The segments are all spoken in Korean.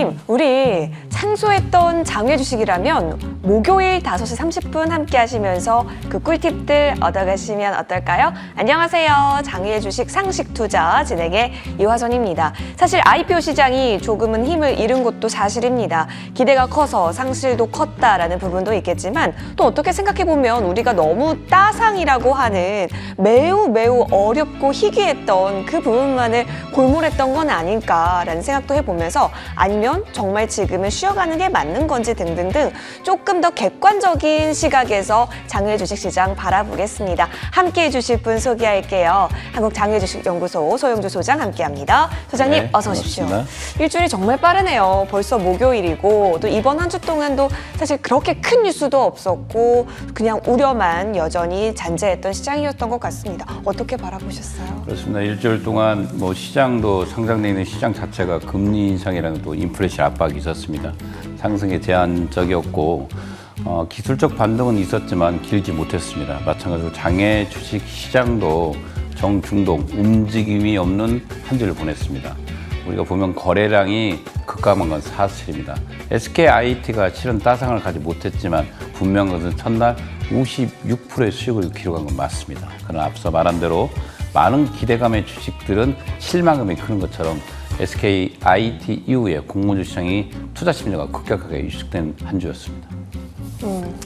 소장님, 우리 상소했던 장외 주식이라면 목요일 5시 30분 함께 하시면서 그 꿀팁들 얻어가시면 어떨까요? 안녕하세요. 장외 주식 상식 투자 진행의 이화선입니다. 사실 IPO 시장이 조금은 힘을 잃은 것도 사실입니다. 기대가 커서 상실도 컸다라는 부분도 있겠지만 또 어떻게 생각해보면 우리가 너무 따상이라고 하는 매우 어렵고 희귀했던 그 부분만을 골몰했던 건 아닐까라는 생각도 해보면서 아니면 정말 지금은 쉬어가는 게 맞는 건지 등등등 조금 더 객관적인 시각에서 장외 주식시장 바라보겠습니다. 함께해 주실 분 소개할게요. 한국장외주식연구소 소영주 소장 함께합니다. 소장님 어서 오십시오. 반갑습니다. 일주일이 정말 빠르네요. 벌써 목요일이고 또 이번 한 주 동안도 사실 그렇게 큰 뉴스도 없었고 그냥 우려만 여전히 잔재했던 시장이었던 것 같습니다. 어떻게 바라보셨어요? 그렇습니다. 일주일 동안 뭐 시장도 상장돼 있는 시장 자체가 금리 인상이라는 또 인플레이션 압박이 있었습니다. 상승에 제한적이었고 기술적 반등은 있었지만 길지 못했습니다. 마찬가지로 장외 주식 시장도 정중동 움직임이 없는 한 주를 보냈습니다. 우리가 보면 거래량이 급감한 건 사실입니다. SKIT가 실은 따상을 가지 못했지만 분명한 것은 첫날 56%의 수익을 기록한 건 맞습니다. 그러나 앞서 말한 대로 많은 기대감의 주식들은 실망감이 크는 것처럼 SKIT 이후에 공모주 시장이 투자 심리가 급격하게 위축된 한 주였습니다.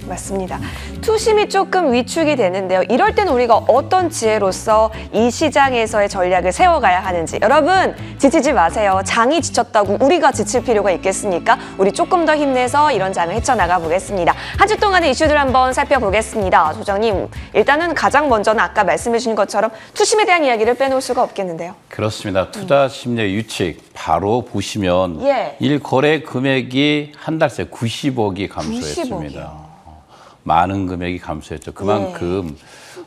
맞습니다. 투심이 조금 위축이 되는데요. 이럴 때는 우리가 어떤 지혜로서 이 시장에서의 전략을 세워가야 하는지. 여러분 지치지 마세요. 장이 지쳤다고 우리가 지칠 필요가 있겠습니까? 우리 조금 더 힘내서 이런 장을 헤쳐나가 보겠습니다. 한 주 동안의 이슈들 한번 살펴보겠습니다. 소장님, 일단은 가장 먼저는 아까 말씀해 주신 것처럼 투심에 대한 이야기를 빼놓을 수가 없겠는데요. 그렇습니다. 투자 심리의 유칙 바로 보시면 1거래 금액이 한 달 새 90억이 감소했습니다. 많은 금액이 감소했죠. 그만큼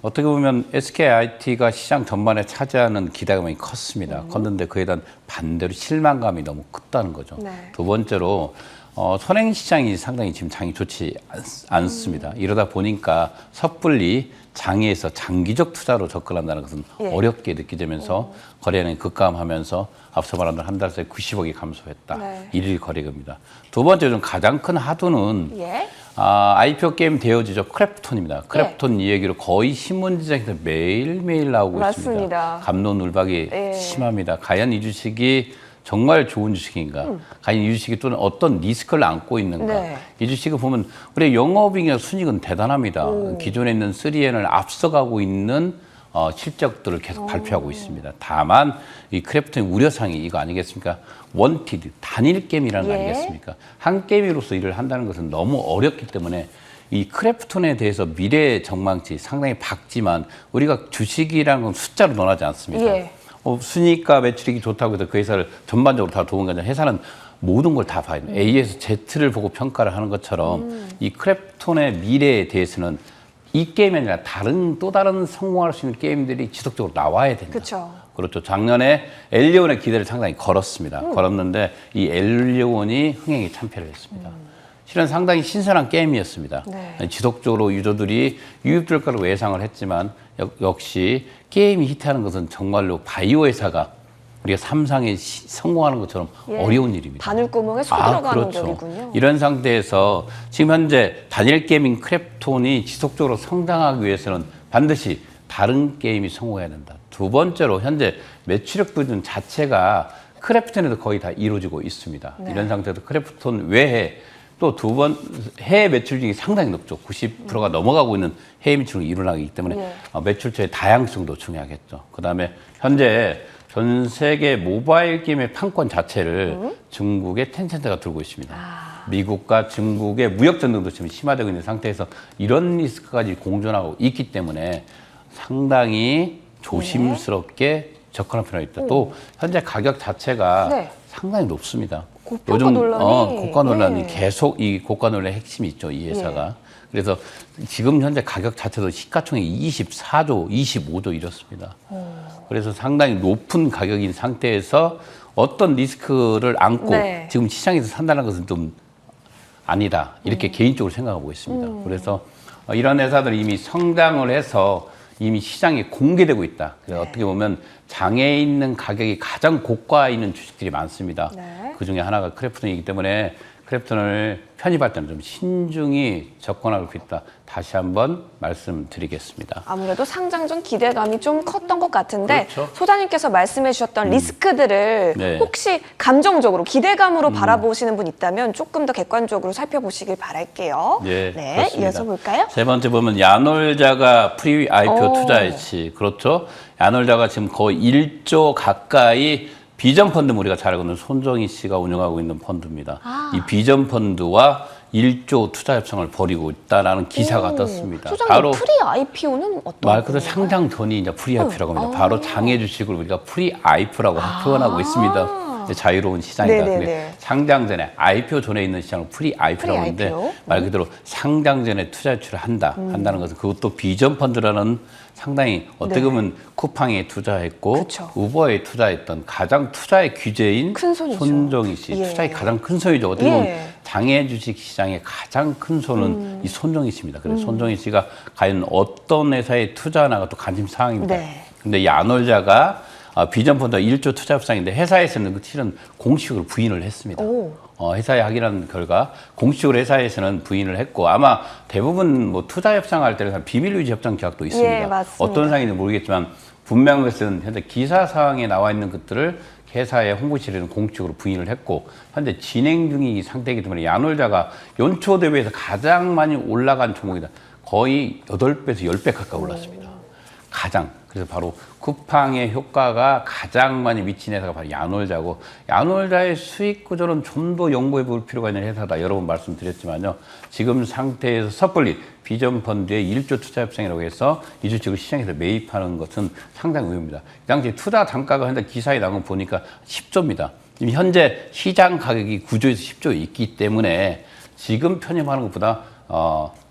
어떻게 보면 SKIT가 시장 전반에 차지하는 기대감이 컸습니다. 컸는데 그에 대한 반대로 실망감이 너무 컸다는 거죠. 두 번째로 선행시장이 상당히 지금 장이 좋지 않습니다. 이러다 보니까 섣불리 장에서 장기적 투자로 접근한다는 것은 어렵게 느끼면서 거래량이 급감하면서 앞서 말한 대로 한 달 새에 90억이 감소했다. 일일 거래금입니다. 두 번째 좀 가장 큰 하도는 IPO 게임 대여주죠. 크래프톤입니다. 크래프톤 이 얘기로 거의 신문지장에서 매일매일 나오고 있습니다. 갑론을박이 심합니다. 과연 이 주식이 정말 좋은 주식인가? 과연 이 주식이 또는 어떤 리스크를 안고 있는가? 이 주식을 보면 우리 영업이익이나 순이익은 대단합니다. 기존에 있는 3N을 앞서가고 있는 실적들을 계속 발표하고 있습니다. 다만 이 크래프톤의 우려사항이 이거 아니겠습니까? 원티드, 단일 게임이라는 거 아니겠습니까? 한 게임으로서 일을 한다는 것은 너무 어렵기 때문에 이 크래프톤에 대해서 미래 전망치 상당히 밝지만 우리가 주식이라는 건 숫자로 논하지 않습니다. 순이익과 매출이익이 좋다고 해서 그 회사를 전반적으로 다 도운 게 아니라 회사는 모든 걸 다 봐야 돼요. A에서 Z를 보고 평가를 하는 것처럼 이 크래프톤의 미래에 대해서는 이 게임이 아니라 또 다른 성공할 수 있는 게임들이 지속적으로 나와야 된다. 그렇죠. 작년에 엘리온의 기대를 상당히 걸었습니다. 걸었는데 이 엘리온이 흥행에 참패를 했습니다. 실은 상당히 신선한 게임이었습니다. 지속적으로 유저들이 유입될 거라고 예상을 했지만 역시 게임이 히트하는 것은 정말로 바이오 회사가 우리가 삼상에 성공하는 것처럼 어려운 일입니다. 바늘구멍에 소 들어가는 격이군요. 이런 상태에서 지금 현재 단일 게이밍 크래프톤이 지속적으로 성장하기 위해서는 반드시 다른 게임이 성공해야 된다. 두 번째로 현재 매출액 부분 자체가 크래프톤에도 거의 다 이루어지고 있습니다. 이런 상태에서 크래프톤 외에 또 해외 매출 중이 상당히 높죠. 90%가 넘어가고 있는 해외 매출이 일어나기 때문에 매출처의 다양성도 중요하겠죠. 그다음에 현재 전 세계 모바일 게임의 판권 자체를 중국의 텐센트가 들고 있습니다. 미국과 중국의 무역 전쟁도 지금 심화되고 있는 상태에서 이런 리스크까지 공존하고 있기 때문에 상당히 조심스럽게 접근할 필요가 있다. 또 현재 가격 자체가 상당히 높습니다. 요즘 고가 논란이 계속 이 고가 논란의 핵심이 있죠. 이 회사가. 그래서 지금 현재 가격 자체도 시가총액이 24조, 25조 이렇습니다. 그래서 상당히 높은 가격인 상태에서 어떤 리스크를 안고 지금 시장에서 산다는 것은 좀 아니다. 이렇게 개인적으로 생각하고 있습니다. 그래서 이런 회사들이 이미 성장을 해서 이미 시장에 공개되고 있다. 그래서 어떻게 보면 장에 있는 가격이 가장 고가에 있는 주식들이 많습니다. 그 중에 하나가 크래프톤이기 때문에 크래프톤을 편입할 때는 좀 신중히 접근하고 있다. 다시 한번 말씀드리겠습니다. 아무래도 상장 전 기대감이 좀 컸던 것 같은데 그렇죠. 소장님께서 말씀해 주셨던 리스크들을 혹시 감정적으로 기대감으로 바라보시는 분 있다면 조금 더 객관적으로 살펴보시길 바랄게요. 네, 네, 그렇습니다. 이어서 볼까요? 세 번째 보면 야놀자가 프리 IPO 투자했지. 그렇죠. 야놀자가 지금 거의 1조 가까이 비전 펀드 우리가 잘 알고 있는 손정희 씨가 운영하고 있는 펀드입니다. 이 비전 펀드와 1조 투자 협상을 벌이고 있다라는 기사가 떴습니다. 소장님, 바로 프리 IPO는 어떤 말 그대로 상장 전이 이제 프리 IPO라고 합니다. 바로 장외 주식을 우리가 프리 IPO라고 표현하고 있습니다. 자유로운 시장이다. 근데 상장 전에 IPO 전에 있는 시장을 프리 IPO라고 하는데 말 그대로 상장 전에 투자 유치를 한다는 것은 그것도 비전 펀드라는 상당히 어떻게 보면 쿠팡에 투자했고 그쵸. 우버에 투자했던 가장 투자의 귀재인 큰 손이죠. 손정희 씨 투자의 가장 큰 손이죠. 어떻게 보면 장외 주식 시장의 가장 큰 손은 이 손정희 씨입니다. 그래서 손정희 씨가 과연 어떤 회사에 투자하나가 또 관심 사항입니다. 근데 야놀자가 비전 펀드 1조 투자 협상인데 회사에서는 그 실은 공식으로 부인을 했습니다. 회사에 확인한 결과 공식으로 회사에서는 부인을 했고 아마 대부분 뭐 투자 협상할 때는 비밀 유지 협상 계약도 있습니다. 어떤 상인지 모르겠지만 분명한 것은 현재 기사 사항에 나와 있는 것들을 회사의 홍보실에는 공식으로 부인을 했고 현재 진행 중인 상태이기 때문에 야놀자가 연초 대비해서 가장 많이 올라간 종목이다. 거의 8배에서 10배 가까이 올랐습니다. 가장. 그래서 바로 쿠팡의 효과가 가장 많이 미친 회사가 바로 야놀자고 야놀자의 수익 구조는 좀 더 연구해 볼 필요가 있는 회사다. 여러 번 말씀드렸지만요. 지금 상태에서 섣불리 비전 펀드의 1조 투자 협상이라고 해서 이 주식을 시장에서 매입하는 것은 상당히 의미입니다. 이 당시 투자 단가가 현재 기사에 나온 거 보니까 10조입니다. 지금 현재 시장 가격이 9조에서 10조에 있기 때문에 지금 편입하는 것보다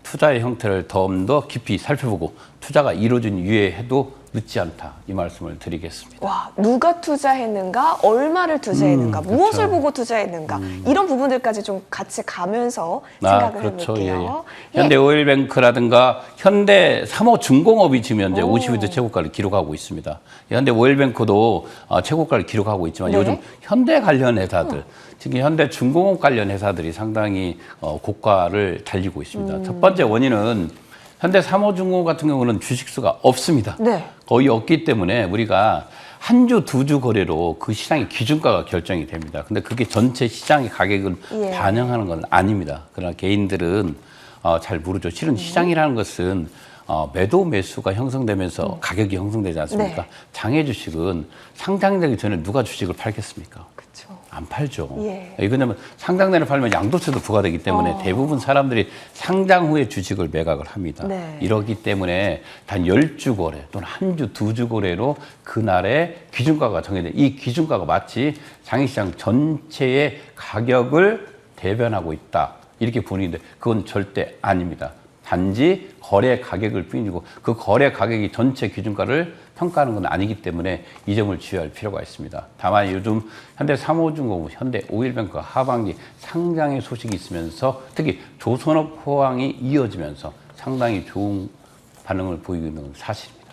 투자의 형태를 좀 더 깊이 살펴보고 투자가 이루어진 이후에 해도 늦지 않다. 이 말씀을 드리겠습니다. 와, 누가 투자했는가, 얼마를 투자했는가, 무엇을 보고 투자했는가 이런 부분들까지 좀 같이 가면서 생각을 해볼게요. 현대 오일뱅크라든가 현대 삼호중공업이 지금 현재 50일 최고가를 기록하고 있습니다. 현대 오일뱅크도 최고가를 기록하고 있지만 요즘 현대 관련 회사들 특히 현대 중공업 관련 회사들이 상당히 고가를 달리고 있습니다. 첫 번째 원인은 현대 삼호중공업 같은 경우는 주식수가 없습니다. 거의 없기 때문에 우리가 한 주, 두 주 거래로 그 시장의 기준가가 결정이 됩니다. 근데 그게 전체 시장의 가격을 반영하는 건 아닙니다. 그러나 개인들은 잘 모르죠. 실은 시장이라는 것은 매도 매수가 형성되면서 가격이 형성되지 않습니까? 장외 주식은 상장되기 전에 누가 주식을 팔겠습니까? 안 팔죠. 왜냐하면 상장내를 팔면 양도세도 부과되기 때문에 대부분 사람들이 상장 후에 주식을 매각을 합니다. 이러기 때문에 단 10주 거래 또는 한 주, 두 주 거래로 그날의 기준가가 정해져 이 기준가가 마치 장외시장 전체의 가격을 대변하고 있다. 이렇게 보는데 그건 절대 아닙니다. 단지 거래 가격을 뿐이고 그 거래 가격이 전체 기준가를 평가하는 건 아니기 때문에 이 점을 주의할 필요가 있습니다. 다만 요즘 현대 삼호중공업, 현대 오일뱅크가 하반기 상장의 소식이 있으면서 특히 조선업 호황이 이어지면서 상당히 좋은 반응을 보이고 있는 건 사실입니다.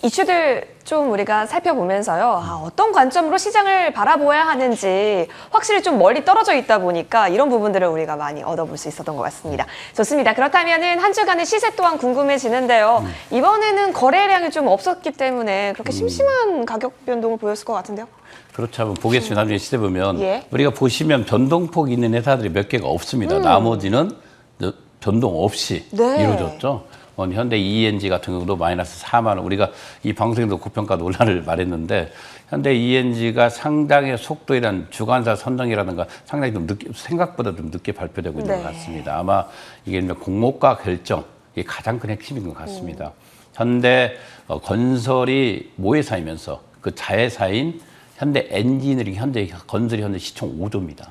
이슈들 좀 우리가 살펴보면서요. 어떤 관점으로 시장을 바라보아야 하는지 확실히 좀 멀리 떨어져 있다 보니까 이런 부분들을 우리가 많이 얻어볼 수 있었던 것 같습니다. 좋습니다. 그렇다면은 한 주간의 시세 또한 궁금해지는데요. 이번에는 거래량이 좀 없었기 때문에 그렇게 심심한 가격 변동을 보였을 것 같은데요. 그렇죠. 한번 보겠습니다. 나중에 시세 보면 우리가 보시면 변동폭이 있는 회사들이 몇 개가 없습니다. 나머지는 변동 없이 이루어졌죠. 현대 ENG 같은 경우도 마이너스 4만 원. 우리가 이 방송에도 고평가 논란을 말했는데 현대 ENG가 상당의 속도에 대한 주관사 선정이라든가 상당히 좀 늦게, 생각보다 좀 늦게 발표되고 있는 것 같습니다. 아마 이게 공모가 결정, 이게 가장 큰 핵심인 것 같습니다. 현대 건설이 모회사이면서 그 자회사인 현대 엔지니어링, 현대 건설이 현재 시총 5조입니다.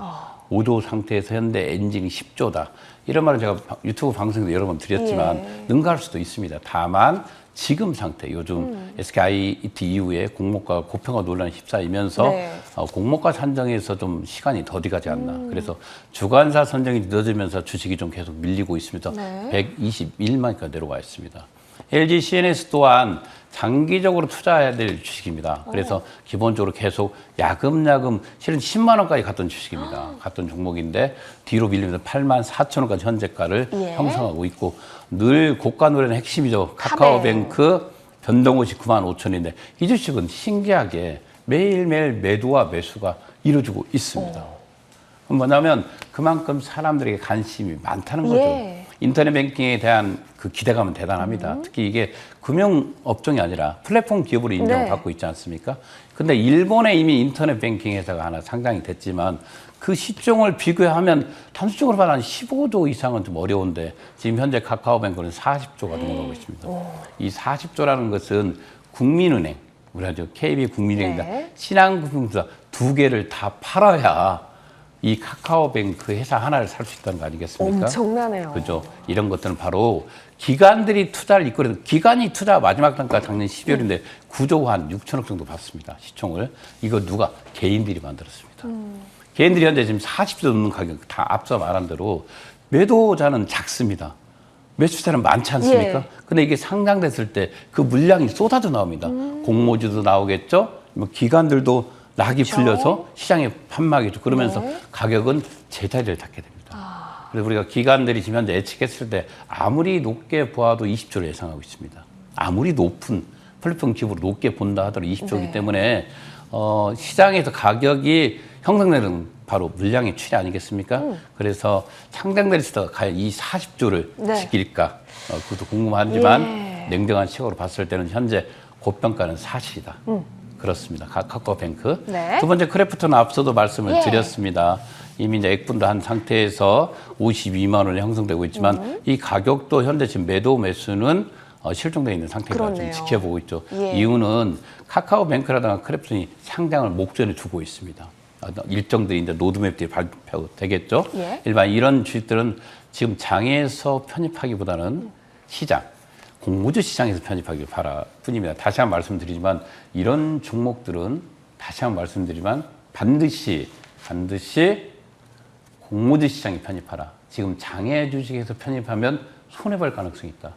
5조 상태에서 현대 엔진이 10조다. 이런 말은 제가 유튜브 방송에도 여러 번 드렸지만 능가할 수도 있습니다. 다만 지금 상태, 요즘 SKIET 이후에 공모가가 고평가 논란이 휩싸이면서 공모가 산정에서 좀 시간이 더디 가지 않나. 그래서 주관사 선정이 늦어지면서 주식이 좀 계속 밀리고 있으면서 121만원까지 내려와 있습니다. LG CNS 또한 장기적으로 투자해야 될 주식입니다. 그래서 기본적으로 계속 야금야금 실은 10만 원까지 갔던 주식입니다. 갔던 종목인데 뒤로 밀리면서 8만 4천 원까지 현재가를 형성하고 있고 늘 고가 노래는 핵심이죠. 카카오뱅크 변동없이 9만 5천인데 이 주식은 신기하게 매일매일 매도와 매수가 이루어지고 있습니다. 뭐냐면 그만큼 사람들에게 관심이 많다는 거죠. 인터넷 뱅킹에 대한 그 기대감은 대단합니다. 특히 이게 금융업종이 아니라 플랫폼 기업으로 인정을 받고 있지 않습니까? 근데 일본에 이미 인터넷 뱅킹 회사가 하나 상장이 됐지만 그 시총을 비교하면 단순적으로 봐도 한 15조 이상은 좀 어려운데 지금 현재 카카오뱅크는 40조가 넘어가고 있습니다. 이 40조라는 것은 국민은행, 우리가 KB 국민은행이다. 신한금융투자 두 개를 다 팔아야 이 카카오뱅크 회사 하나를 살 수 있다는 거 아니겠습니까? 엄청나네요. 그죠. 이런 것들은 바로 기관들이 투자를 이끌어서 기관이 투자 마지막 단가 작년 12월인데 9조 한 6천억 정도 받습니다. 시총을. 이거 누가? 개인들이 만들었습니다. 개인들이 현재 지금 40조 넘는 가격 다 앞서 말한 대로 매도자는 작습니다. 매수자는 많지 않습니까? 근데 이게 상장됐을 때 그 물량이 쏟아져 나옵니다. 공모주도 나오겠죠. 뭐 기관들도 락이 풀려서 시장에 판매하겠죠. 그러면서 가격은 제자리를 닫게 됩니다. 그래서 우리가 기관들이 지금 현재 예측했을 때 아무리 높게 보아도 20조를 예상하고 있습니다. 아무리 높은 플랫폼 기업으로 높게 본다 하더라도 20조이기 때문에 시장에서 가격이 형성되는 바로 물량의 추이 아니겠습니까? 그래서 상장됐을 때 과연 이 40조를 지킬까? 그것도 궁금하지만 냉정한 시각으로 봤을 때는 현재 고평가는 사실이다. 그렇습니다. 카카오뱅크. 두 번째 크래프톤은 앞서도 말씀을 드렸습니다. 이미 이제 액분도 한 상태에서 52만 원이 형성되고 있지만 이 가격도 현재 지금 매도 매수는 실종되어 있는 상태가 좀 지켜보고 있죠. 이유는 카카오뱅크라든가 크래프톤이 상장을 목전에 두고 있습니다. 일정들이 이제 로드맵들이 발표되겠죠. 일반 이런 주식들은 지금 장에서 편입하기보다는 시장, 공모주 시장에서 편입하길 바라 뿐입니다. 다시 한번 말씀드리지만 이런 종목들은 다시 한번 말씀드리지만 반드시 공모주 시장에 편입하라. 지금 장외 주식에서 편입하면 손해볼 가능성이 있다.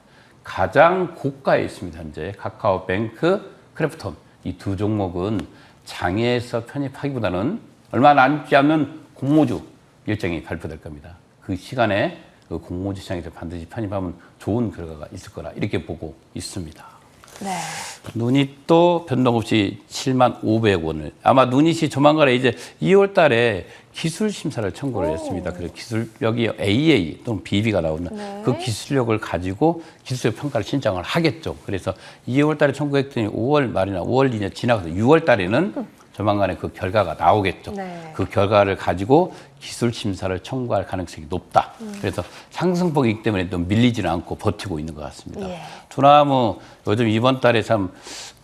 가장 고가에 있습니다. 현재 카카오뱅크, 크래프톤 이 두 종목은 장외에서 편입하기보다는 얼마 남지 않는 공모주 일정이 발표될 겁니다. 그 시간에 그 공모주 시장에서 반드시 편입하면 좋은 결과가 있을 거라 이렇게 보고 있습니다. 누닛 또 변동 없이 7만 500원을 아마 누닛이 조만간에 이제 2월 달에 기술 심사를 청구를 했습니다. 그래서 기술력이 AA 또는 BB가 나오는 그 기술력을 가지고 기술력 평가를 신청을 하겠죠. 그래서 2월 달에 청구했더니 5월 말이나 5월 이제 지나가서 6월 달에는 조만간에 그 결과가 나오겠죠. 그 결과를 가지고 기술 심사를 청구할 가능성이 높다. 그래서 상승폭이기 때문에 또 밀리지는 않고 버티고 있는 것 같습니다. 두나무 요즘 이번 달에 참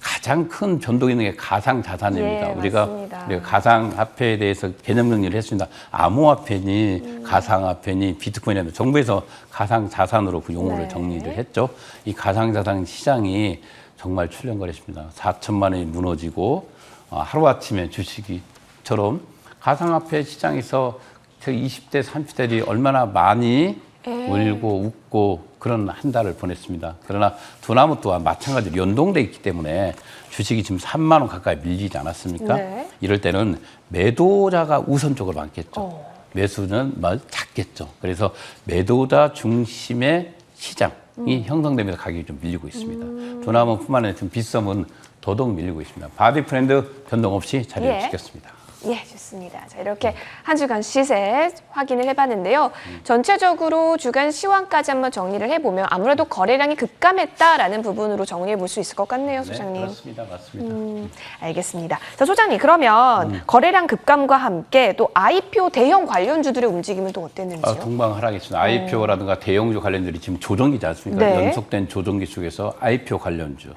가장 큰 변동이 있는 게 가상자산입니다. 우리가 가상화폐에 대해서 개념 정리를 했습니다. 암호화폐니 가상화폐니 비트코인이나 정부에서 가상자산으로 그 용어를 정리를 했죠. 이 가상자산 시장이 정말 출렁거렸습니다. 4천만 원이 무너지고 하루아침에 주식이처럼 가상화폐 시장에서 20대, 30대들이 얼마나 많이 울고 웃고 그런 한 달을 보냈습니다. 그러나 두나무 또한 마찬가지로 연동돼 있기 때문에 주식이 지금 3만 원 가까이 밀리지 않았습니까? 이럴 때는 매도자가 우선적으로 많겠죠. 매수는 작겠죠. 그래서 매도자 중심의 시장이 형성되면서 가격이 좀 밀리고 있습니다. 두나무뿐만 아니라 지금 빗썸은 더더욱 밀리고 있습니다. 바비 프렌드 변동 없이 자리를 지켰습니다. 예, 좋습니다. 자, 이렇게 한 주간 시세 확인을 해봤는데요. 전체적으로 주간 시황까지 한번 정리를 해보면 아무래도 거래량이 급감했다라는 부분으로 정리해 볼 수 있을 것 같네요, 소장님. 네, 그렇습니다. 맞습니다. 알겠습니다. 자, 소장님, 그러면 거래량 급감과 함께 또 IPO 대형 관련주들의 움직임은 또 어땠는지요? 동방하락했습니다. IPO라든가 대형주 관련들이 지금 조정기지 않습니까? 연속된 조정기 속에서 IPO 관련주는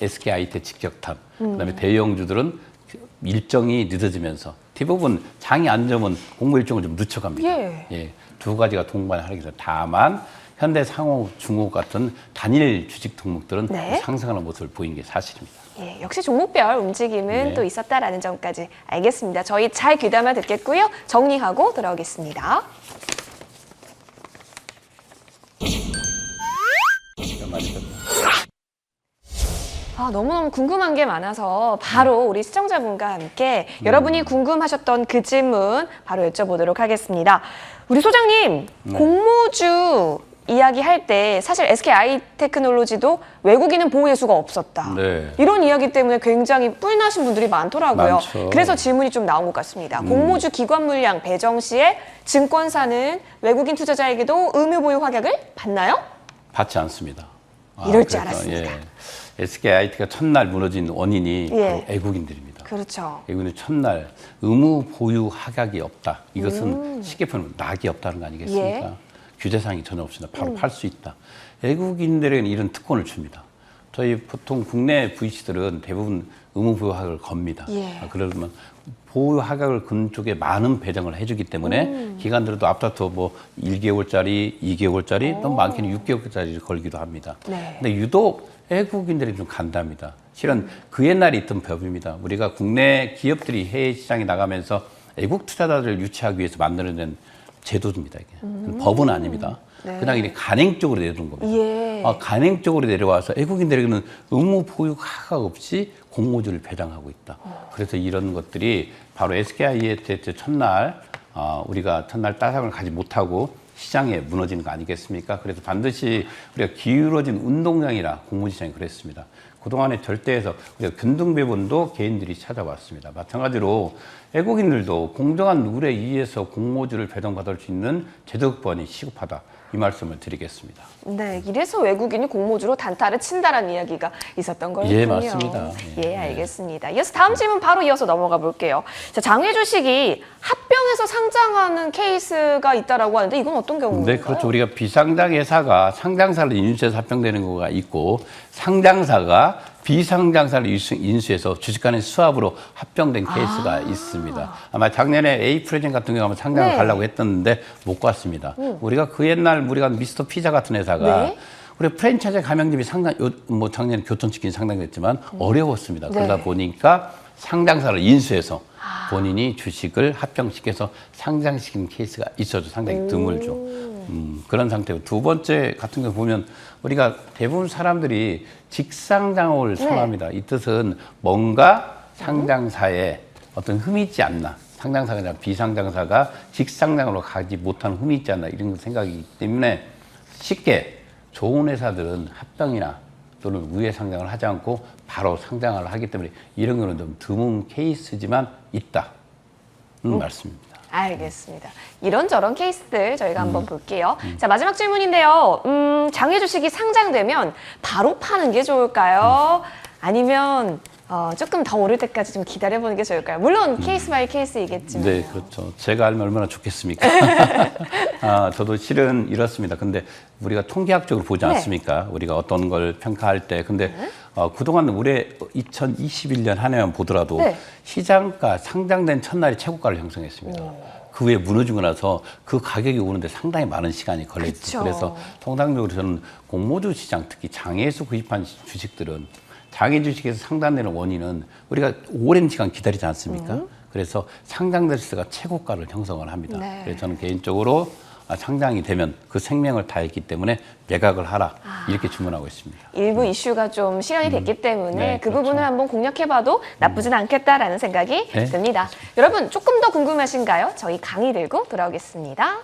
SKIT 직격탄, 그다음에 대형주들은 일정이 늦어지면서 대부분 장이 안 좋으면 공모 일정을 좀 늦춰갑니다. 두 가지가 동반하락해서 다만 현대상호, 중호 같은 단일 주식 종목들은 상승하는 모습을 보인 게 사실입니다. 역시 종목별 움직임은 또 있었다라는 점까지 알겠습니다. 저희 잘 귀담아 듣겠고요. 정리하고 돌아오겠습니다. 많이 너무너무 궁금한 게 많아서 바로 우리 시청자분과 함께 여러분이 궁금하셨던 그 질문 바로 여쭤보도록 하겠습니다. 우리 소장님, 공모주 이야기할 때 사실 SK아이테크놀로지도 외국인은 보호의 수가 없었다. 네. 이런 이야기 때문에 굉장히 뿔나신 분들이 많더라고요. 많죠. 그래서 질문이 좀 나온 것 같습니다. 공모주 기관 물량 배정 시에 증권사는 외국인 투자자에게도 의무 보유 확약을 받나요? 받지 않습니다. 이럴 줄 알았습니다. SKIT가 첫날 무너진 원인이 바로 애국인들입니다. 그렇죠. 외국인은 첫날 의무 보유 확약이 없다. 이것은 쉽게 표현하면 낙이 없다는 거 아니겠습니까? 규제사항이 전혀 없습니다. 바로 팔 수 있다. 외국인들에게는 이런 특권을 줍니다. 저희 보통 국내 VC들은 대부분 의무 보유 확약을 겁니다. 그러면 보유 확약을 건 쪽에 많은 배정을 해주기 때문에 기관들도 앞다퉈 뭐 1개월짜리, 2개월짜리, 또 많게는 6개월짜리를 걸기도 합니다. 근데 유독 외국인들이 좀 간답니다. 실은 그 옛날에 있던 법입니다. 우리가 국내 기업들이 해외 시장에 나가면서 외국 투자자들을 유치하기 위해서 만들어낸 제도입니다. 이게. 법은 아닙니다. 그냥 이렇게 간행적으로 내려온 겁니다. 간행적으로 내려와서 외국인들에게는 의무 보유 확약 없이 공모주를 배당하고 있다. 그래서 이런 것들이 바로 SKIT 첫날 우리가 첫날 따상을 가지 못하고 시장에 무너지는 거 아니겠습니까? 그래서 반드시 우리가 기울어진 운동장이라 공모지시장이 그랬습니다. 그동안의 절대에서 우리가 균등배분도 개인들이 찾아왔습니다. 마찬가지로 외국인들도 공정한 룰에 의해서 공모주를 배당받을 수 있는 제도권이 시급하다. 이 말씀을 드리겠습니다. 네, 이래서 외국인이 공모주로 단타를 친다라는 이야기가 있었던 거군요. 예, 맞습니다. 알겠습니다. 이어서 다음 질문 바로 이어서 넘어가 볼게요. 자, 장외 주식이 합병해서 상장하는 케이스가 있다라고 하는데 이건 어떤 경우인가요? 네, 그렇죠. 우리가 비상장 회사가 상장사를 인수해서 합병되는 경우가 있고 상장사가 비상장사를 인수해서 주식 간의 수합으로 합병된 케이스가 있습니다. 아마 작년에 A프레젠 같은 경우 상장을 가려고 했었는데 못 갔습니다. 우리가 그 옛날 우리가 미스터 피자 같은 회사가 우리 프랜차이즈 가맹점이 작년에 교통치킨이 상당됐지만 어려웠습니다. 그러다 보니까 상장사를 인수해서 본인이 주식을 합병시켜서 상장시키는 케이스가 있어도 상당히 드물죠. 그런 상태고 두 번째 같은 경우 보면 우리가 대부분 사람들이 직상장을 선호합니다. 이 뜻은 뭔가 상장사에 어떤 흠이 있지 않나. 상장사가 아니라 비상장사가 직상장으로 가지 못하는 흠이 있지 않나 이런 생각이기 때문에 쉽게 좋은 회사들은 합병이나 또는 우회 상장을 하지 않고 바로 상장을 하기 때문에 이런 거는 좀 드문 케이스지만 있다는 말씀입니다. 알겠습니다. 이런저런 케이스들 저희가 한번 볼게요. 자, 마지막 질문인데요. 장외 주식이 상장되면 바로 파는 게 좋을까요? 아니면 조금 더 오를 때까지 좀 기다려보는 게 좋을까요? 물론 케이스 바이 케이스이겠지만. 네, 그렇죠. 제가 알면 얼마나 좋겠습니까? 저도 실은 이렇습니다. 근데 우리가 통계학적으로 보지 않습니까? 우리가 어떤 걸 평가할 때. 근데 그동안 올해 2021년 한 해만 보더라도 시장가 상장된 첫날이 최고가를 형성했습니다. 그 후에 무너지고 나서 그 가격이 오는데 상당히 많은 시간이 걸렸죠. 그래서 통상적으로 저는 공모주 시장, 특히 장외에서 구입한 주식들은 장외 주식에서 상단되는 원인은 우리가 오랜 시간 기다리지 않습니까? 그래서 상장될 때가 최고가를 형성을 합니다. 그래서 저는 개인적으로 상장이 되면 그 생명을 다했기 때문에 매각을 하라 이렇게 주문하고 있습니다. 일부 이슈가 좀 실현이 됐기 때문에 그 그렇죠. 부분을 한번 공략해봐도 나쁘진 않겠다라는 생각이 듭니다. 여러분 조금 더 궁금하신가요? 저희 강의 들고 돌아오겠습니다.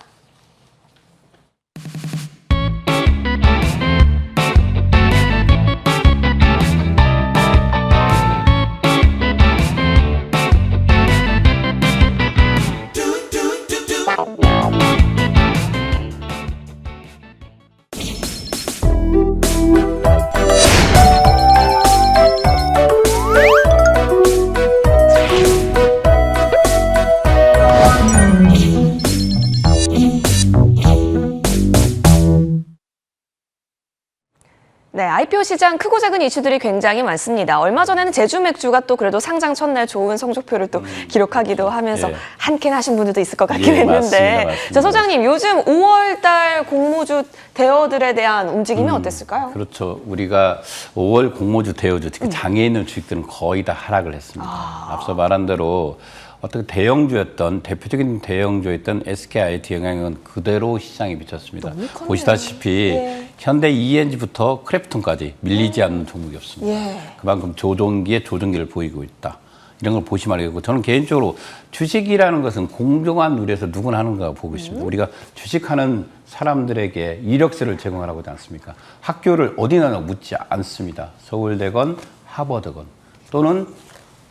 네, IPO 시장 크고 작은 이슈들이 굉장히 많습니다. 얼마 전에는 제주 맥주가 또 그래도 상장 첫날 좋은 성적표를 또 기록하기도 하면서 한 캔 하신 분들도 있을 것 같긴 했는데. 맞습니다. 자, 소장님, 요즘 5월달 공모주 대여들에 대한 움직임이 어땠을까요? 그렇죠. 우리가 5월 공모주 대여주, 특히 장외에 있는 주식들은 거의 다 하락을 했습니다. 앞서 말한 대로 어떻게 대형주였던 대표적인 대형주였던 SKIT 영향은 그대로 시장에 미쳤습니다. 보시다시피 현대 ENG부터 크래프톤까지 밀리지 않는 종목이 없습니다. 그만큼 조종기에 조종기를 보이고 있다. 이런 걸 보시면 알겠고, 저는 개인적으로 주식이라는 것은 공정한 룰에서 누구나 하는 거라고 보고 있습니다. 우리가 주식하는 사람들에게 이력서를 제공하라고 하지 않습니까? 학교를 어디나 묻지 않습니다. 서울대건 하버드건 또는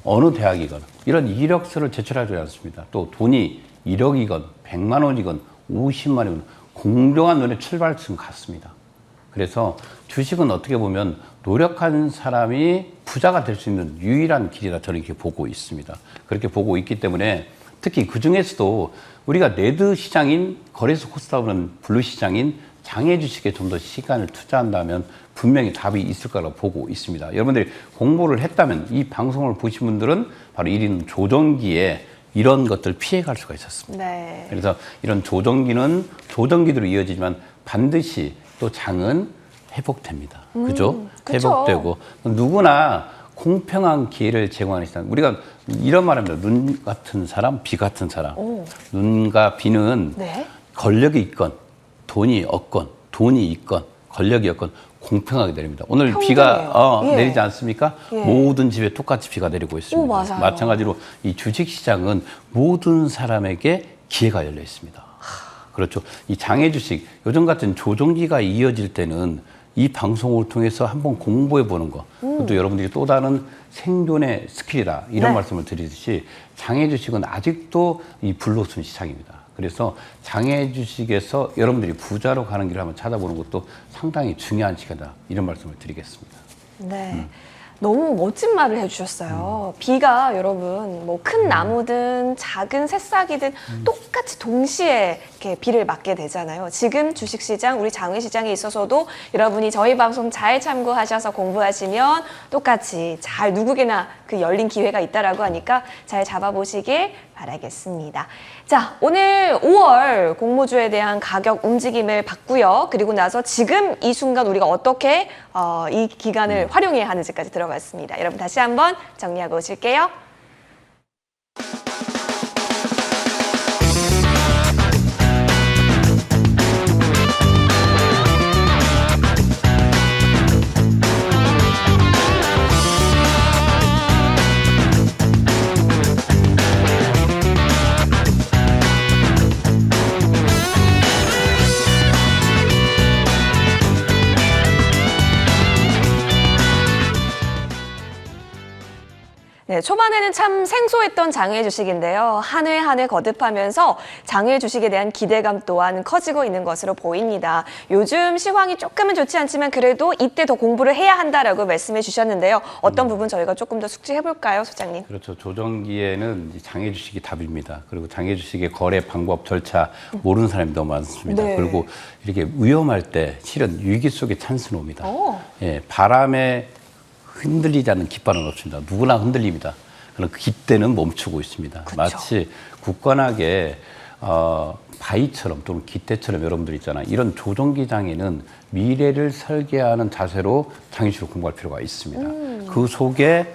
어느 대학이건 이런 이력서를 제출하지 않습니다. 또 돈이 1억이건 100만 원이건 50만 원이건 공정한 룰의 출발점 같습니다. 그래서 주식은 어떻게 보면 노력한 사람이 부자가 될 수 있는 유일한 길이라 저는 이렇게 보고 있습니다. 그렇게 보고 있기 때문에 특히 그 중에서도 우리가 레드 시장인 거래소 코스닥은 블루 시장인 장외 주식에 좀 더 시간을 투자한다면 분명히 답이 있을 거라고 보고 있습니다. 여러분들이 공부를 했다면 이 방송을 보신 분들은 바로 1인 조정기에 이런 것들 피해갈 수가 있었습니다. 네. 그래서 이런 조정기는 조정기대로 이어지지만 반드시 또 장은 회복됩니다. 그죠? 회복되고 누구나 공평한 기회를 제공하는 시장. 우리가 이런 말합니다. 눈 같은 사람, 비 같은 사람. 눈과 비는 권력이 있건 돈이 없건 돈이 있건 권력이 없건 공평하게 내립니다. 오늘 평등해요. 비가 내리지 않습니까? 모든 집에 똑같이 비가 내리고 있습니다. 맞아요. 마찬가지로 이 주식시장은 모든 사람에게 기회가 열려 있습니다. 그렇죠. 이 장외 주식, 요즘 같은 조정기가 이어질 때는 이 방송을 통해서 한번 공부해 보는 거, 그것도 여러분들이 또 다른 생존의 스킬이다. 이런 말씀을 드리듯이 장외 주식은 아직도 이 불로소득 시장입니다. 그래서 장외 주식에서 여러분들이 부자로 가는 길을 한번 찾아보는 것도 상당히 중요한 시간이다. 이런 말씀을 드리겠습니다. 네. 너무 멋진 말을 해주셨어요. 비가 여러분 뭐 큰 나무든 작은 새싹이든 똑같이 동시에 이렇게 비를 맞게 되잖아요. 지금 주식시장, 우리 장외시장에 있어서도 여러분이 저희 방송 잘 참고하셔서 공부하시면 똑같이 잘 누구에게나 그 열린 기회가 있다라고 하니까 잘 잡아보시길 바라겠습니다. 자, 오늘 5월 공모주에 대한 가격 움직임을 봤고요. 그리고 나서 지금 이 순간 우리가 어떻게 이 기간을 활용해야 하는지까지 들어봤습니다. 여러분 다시 한번 정리하고 오실게요. 네, 초반에는 참 생소했던 장외 주식인데요. 한 해 한 해 거듭하면서 장외 주식에 대한 기대감 또한 커지고 있는 것으로 보입니다. 요즘 시황이 조금은 좋지 않지만 그래도 이때 더 공부를 해야 한다라고 말씀해 주셨는데요. 어떤 부분 저희가 조금 더 숙지해 볼까요, 소장님? 그렇죠. 조정기에는 장외 주식이 답입니다. 그리고 장외 주식의 거래 방법, 절차 모르는 사람이 너무 많습니다. 그리고 이렇게 위험할 때 실은 위기 속에 찬스는 옵니다. 예, 바람에 흔들리지 않는 깃발은 없습니다. 누구나 흔들립니다. 그럼 그 기대는 멈추고 있습니다. 그쵸. 마치 굳건하게 바위처럼 또는 깃대처럼 여러분들 있잖아요. 이런 조정기장에는 미래를 설계하는 자세로 장외주식을 공부할 필요가 있습니다. 그 속에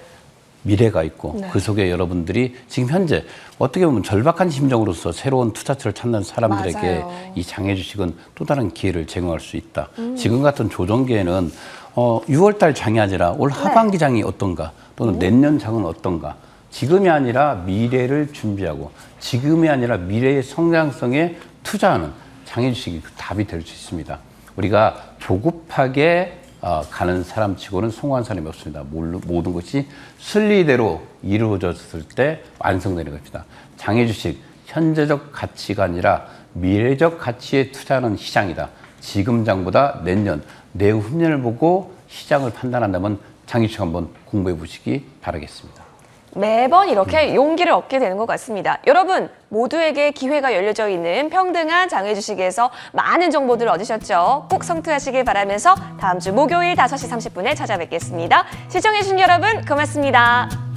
미래가 있고 그 속에 여러분들이 지금 현재 어떻게 보면 절박한 심정으로서 새로운 투자처를 찾는 사람들에게 이 장외 주식은 또 다른 기회를 제공할 수 있다. 지금 같은 조정기에는 6월달 장이 아니라 올 하반기 장이 어떤가 또는 내년 장은 어떤가 지금이 아니라 미래를 준비하고 지금이 아니라 미래의 성장성에 투자하는 장외 주식이 그 답이 될 수 있습니다. 우리가 조급하게 가는 사람치고는 성공한 사람이 없습니다. 모든 것이 순리대로 이루어졌을 때 완성되는 것입니다. 장외 주식 현재적 가치가 아니라 미래적 가치에 투자하는 시장이다. 지금 장보다 내년, 내후년을 보고 시장을 판단한다면 장외 주식 한번 공부해 보시기 바라겠습니다. 매번 이렇게 용기를 얻게 되는 것 같습니다. 여러분 모두에게 기회가 열려져 있는 평등한 장외 주식에서 많은 정보들을 얻으셨죠? 꼭 성투하시길 바라면서 다음 주 목요일 5시 30분에 찾아뵙겠습니다. 시청해주신 여러분 고맙습니다.